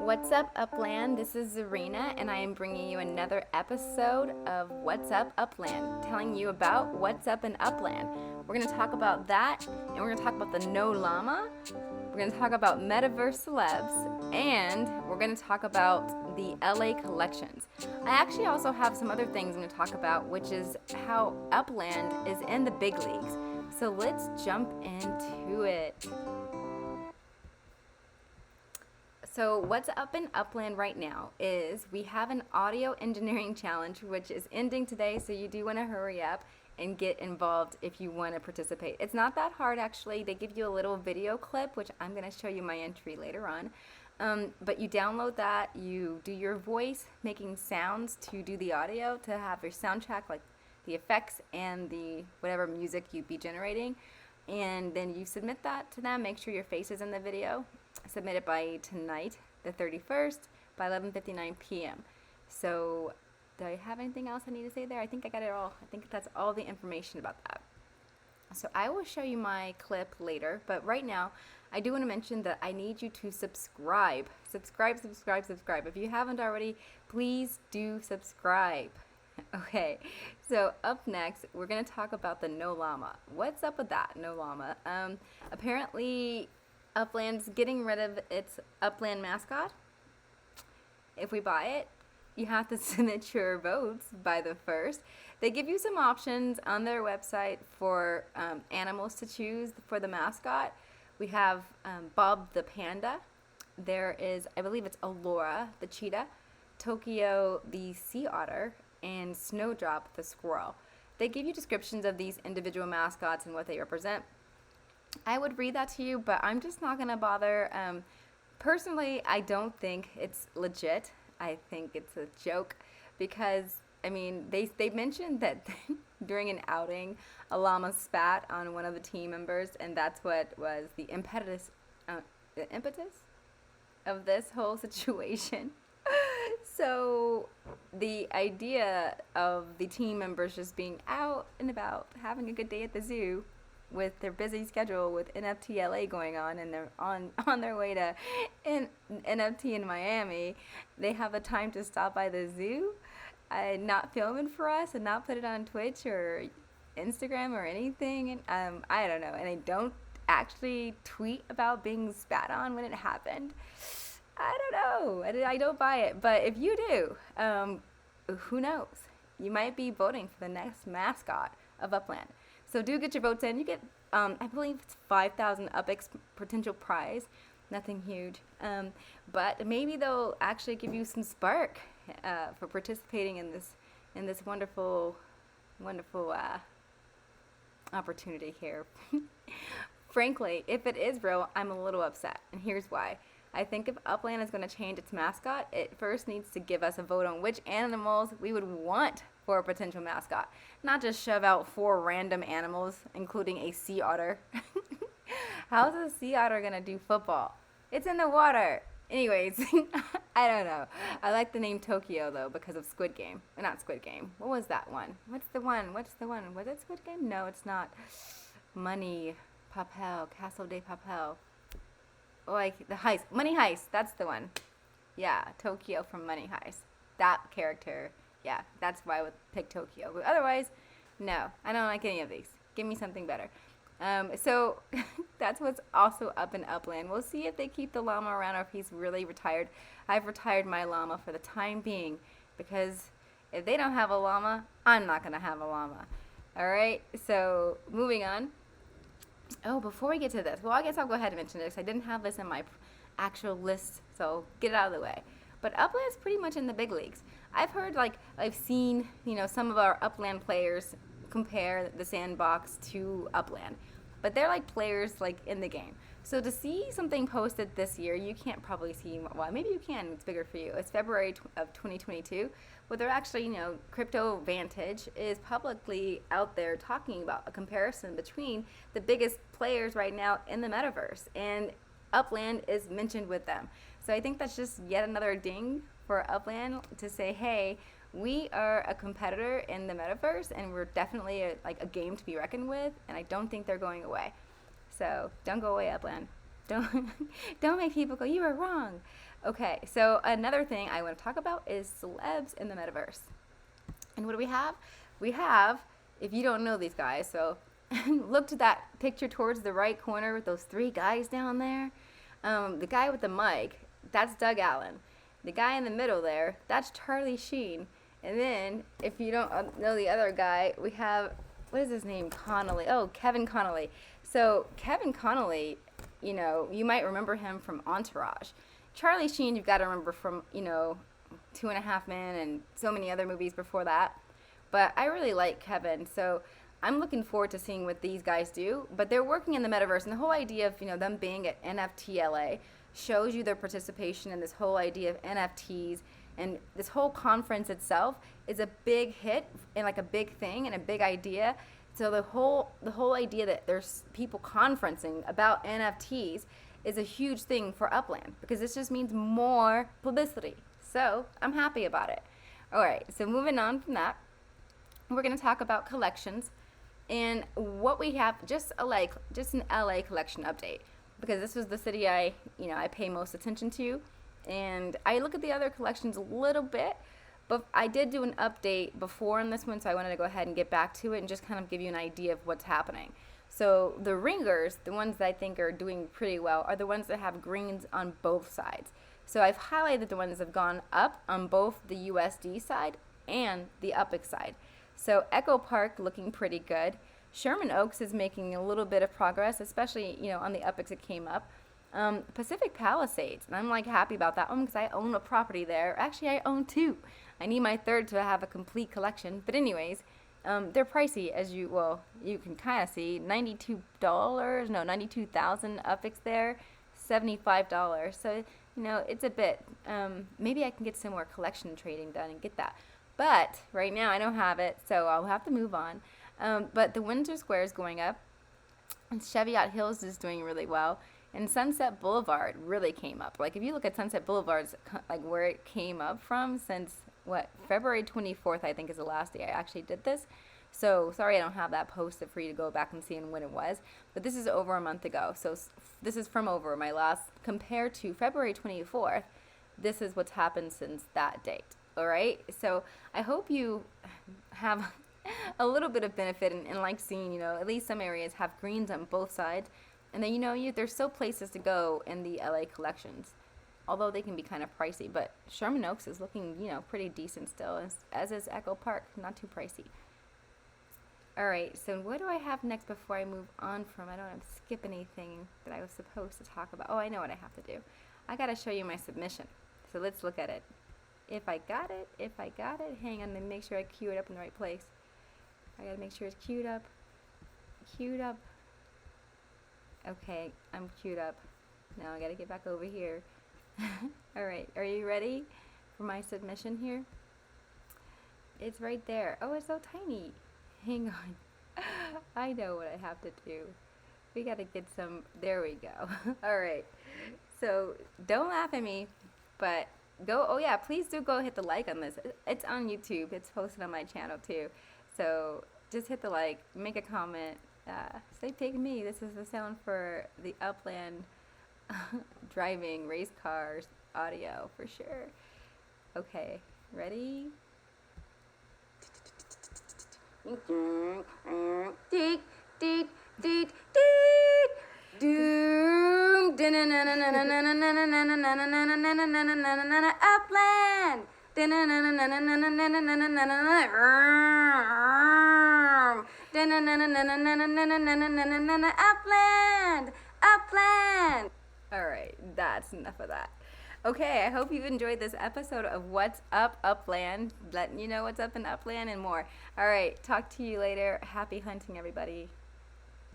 What's up, Upland? This is Zarina, and I am bringing you another episode of What's Up, Upland, telling you about what's up in Upland. We're going to talk about that, and we're going to talk about the No Llama. We're going to talk about Metaverse Celebs, and we're going to talk about the LA collections. I actually also have some other things I'm going to talk about, which is how Upland is in the big leagues. So let's jump into it. So what's up in Upland right now is we have an audio engineering challenge, which is ending today, so you do want to hurry up and get involved if you want to participate. It's not that hard, actually. They give you a little video clip, which I'm going to show you my entry later on. But you download that, you do your voice making sounds to do the audio, to have your soundtrack, like the effects and the whatever music you'd be generating. And then you submit that to them, make sure your face is in the video. Submit it by tonight, the 31st, by 11:59 p.m. So, do I have anything else I need to say there? I think I got it all. I think that's all the information about that. So, I will show you my clip later, but right now, I do want to mention that I need you to subscribe. Subscribe. If you haven't already, please do subscribe. Okay, so up next, we're going to talk about the No Llama. What's up with that, No Llama? Apparently, Upland's getting rid of its Upland mascot. If we buy it, you have to submit your votes by the 1st. They give you some options on their website for animals to choose for the mascot. We have Bob the panda. There is, I believe it's Allura the cheetah, Tokyo the sea otter, and Snowdrop the squirrel. They give you descriptions of these individual mascots and what they represent. I would read that to you, but I'm just not going to bother. Personally, I don't think it's legit. I think it's a joke because, I mean, they mentioned that during an outing, a llama spat on one of the team members, and that's what was the impetus of this whole situation. So the idea of the team members just being out and about, having a good day at the zoo, with their busy schedule with NFT LA going on, and they're on their way to NFT in Miami, they have the time to stop by the zoo, not film it for us and not put it on Twitch or Instagram or anything. And I don't know, and they don't actually tweet about being spat on when it happened. I don't know. I don't buy it. But if you do, who knows? You might be voting for the next mascot of Upland. So do get your votes in. You get, I believe it's 5,000 UpX potential prize. Nothing huge. But maybe they'll actually give you some spark for participating in this wonderful opportunity here. Frankly, if it is real, I'm a little upset, and here's why. I think if Upland is going to change its mascot, it first needs to give us a vote on which animals we would want for a potential mascot. Not just shove out 4 random animals, including a sea otter. How's a sea otter going to do football? It's in the water. Anyways, I don't know. I like the name Tokyo, though, because of Squid Game. Not Squid Game. What was that one? What's the one? Was it Squid Game? No, it's not. Money Papel. Castle de Papel. Like the heist. Money Heist. That's the one. Yeah, Tokyo from Money Heist. That character. Yeah, that's why I would pick Tokyo. But otherwise, no. I don't like any of these. Give me something better. So that's what's also up in Upland. We'll see if they keep the llama around or if he's really retired. I've retired my llama for the time being because if they don't have a llama, I'm not going to have a llama. All right, so moving on. Oh, before we get to this, well, I guess I'll go ahead and mention this. I didn't have this in my actual list, so get it out of the way. But Upland's pretty much in the big leagues. I've seen, some of our Upland players compare the Sandbox to Upland. But they're like players like in the game. So to see something posted this year, you can't probably see, well, maybe you can, it's bigger for you. It's February of 2022. But they're actually, Crypto Vantage is publicly out there talking about a comparison between the biggest players right now in the metaverse. And Upland is mentioned with them. So I think that's just yet another ding for Upland to say, hey, we are a competitor in the metaverse, and we're definitely a game to be reckoned with, and I don't think they're going away. So don't go away, Upland. Don't don't make people go, you were wrong. Okay, so another thing I want to talk about is celebs in the metaverse. And what do we have? We have, if you don't know these guys, so look to that picture towards the right corner with those 3 guys down there. The guy with the mic, that's Doug Allen. The guy in the middle there, that's Charlie Sheen. And then, if you don't know the other guy, we have, what is his name? Connolly. Oh, Kevin Connolly. So, Kevin Connolly, you know, you might remember him from Entourage. Charlie Sheen, you've got to remember from, you know, 2.5 Men and so many other movies before that. But I really like Kevin, so I'm looking forward to seeing what these guys do. But they're working in the metaverse, and the whole idea of, you know, them being at NFTLA shows you their participation in this whole idea of NFTs. And this whole conference itself is a big hit and like a big thing and a big idea. So the whole idea that there's people conferencing about NFTs is a huge thing for Upland, because this just means more publicity. So I'm happy about it. All right, so moving on from that, we're going to talk about collections and what we have, just an LA collection update, because this was the city I pay most attention to, and I look at the other collections a little bit, but I did do an update before in this one, so I wanted to go ahead and get back to it and just kind of give you an idea of what's happening. So the ringers, the ones that I think are doing pretty well, are the ones that have greens on both sides. So I've highlighted the ones that have gone up on both the USD side and the UPX side. So Echo Park looking pretty good. Sherman Oaks is making a little bit of progress, especially, you know, on the UPX it came up. Pacific Palisades, and I'm like happy about that one because I own a property there. Actually, I own 2. I need my 3rd to have a complete collection. But anyways, they're pricey, as you can kind of see. $92, no, 92,000 UPX there, $75. So, you know, it's a bit, maybe I can get some more collection trading done and get that. But right now I don't have it, so I'll have to move on. But the Windsor Square is going up, and Cheviot Hills is doing really well, and Sunset Boulevard really came up. Like, if you look at Sunset Boulevard's, like, where it came up from since, February 24th, I think, is the last day I actually did this. So, sorry I don't have that posted for you to go back and see when it was. But this is over a month ago. So, this is from over my last, compared to February 24th, this is what's happened since that date. All right? So, I hope you have a little bit of benefit and like seeing, you know, at least some areas have greens on both sides. And then, you know, there's still places to go in the LA collections, although they can be kind of pricey. But Sherman Oaks is looking, you know, pretty decent still, as is Echo Park, not too pricey. All right, so what do I have next before I move on from? I don't want to skip anything that I was supposed to talk about. Oh, I know what I have to do. I got to show you my submission. So let's look at it. If I got it, hang on, let me make sure I queue it up in the right place. I got to make sure it's queued up. Okay, I'm queued up. Now I got to get back over here. All right, are you ready for my submission here? It's right there. Oh, it's so tiny. Hang on. I know what I have to do. We got to get some. There we go. All right. So don't laugh at me, but go. Oh, yeah, please do go hit the like on this. It's on YouTube. It's posted on my channel, too. So just hit the like, make a comment. Say, take me. This is the sound for the Upland driving race cars audio for sure. Okay, ready? Deek, deek, deek, deek. Doom. Upland. Upland. Upland. All right, that's enough of that. Okay, I hope you've enjoyed this episode of What's Up Upland, letting you know what's up in Upland and more. All right, talk to you later. Happy hunting, everybody.